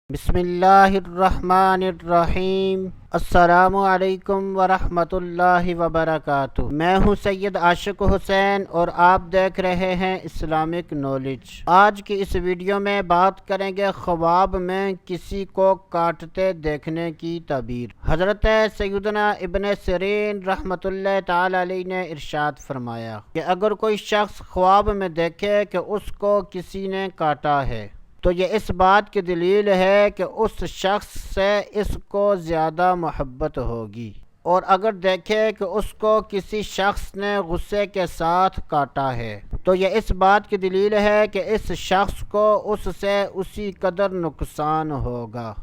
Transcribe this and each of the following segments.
بسم اللہ الرحمن الرحیم۔ السلام علیکم ورحمۃ اللہ وبرکاتہ۔ میں ہوں سید عاشق حسین اور آپ دیکھ رہے ہیں اسلامک نالج۔ آج کی اس ویڈیو میں بات کریں گے خواب میں کسی کو کاٹتے دیکھنے کی تعبیر۔ حضرت سیدنا ابن سیرین رحمۃ اللہ تعالی علیہ نے ارشاد فرمایا کہ اگر کوئی شخص خواب میں دیکھے کہ اس کو کسی نے کاٹا ہے تو یہ اس بات کی دلیل ہے کہ اس شخص سے اس کو زیادہ محبت ہوگی، اور اگر دیکھے کہ اس کو کسی شخص نے غصے کے ساتھ کاٹا ہے تو یہ اس بات کی دلیل ہے کہ اس شخص کو اس سے اسی قدر نقصان ہوگا۔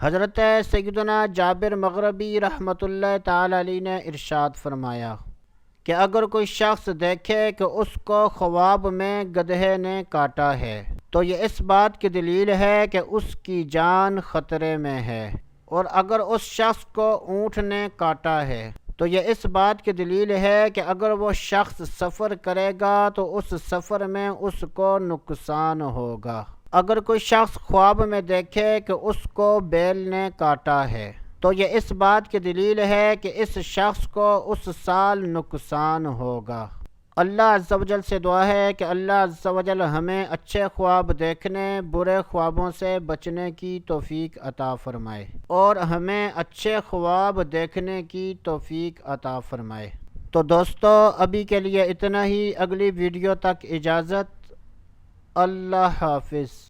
حضرت سیدنا جابر مغربی رحمۃ اللہ تعالی علیہ نے ارشاد فرمایا کہ اگر کوئی شخص دیکھے کہ اس کو خواب میں گدھے نے کاٹا ہے تو یہ اس بات کی دلیل ہے کہ اس کی جان خطرے میں ہے، اور اگر اس شخص کو اونٹ نے کاٹا ہے تو یہ اس بات کی دلیل ہے کہ اگر وہ شخص سفر کرے گا تو اس سفر میں اس کو نقصان ہوگا۔ اگر کوئی شخص خواب میں دیکھے کہ اس کو بیل نے کاٹا ہے تو یہ اس بات کی دلیل ہے کہ اس شخص کو اس سال نقصان ہوگا۔ اللہ عز و جل سے دعا ہے کہ اللہ عز و جل ہمیں اچھے خواب دیکھنے، برے خوابوں سے بچنے کی توفیق عطا فرمائے، اور ہمیں اچھے خواب دیکھنے کی توفیق عطا فرمائے۔ تو دوستو ابھی کے لیے اتنا ہی، اگلی ویڈیو تک اجازت، اللہ حافظ۔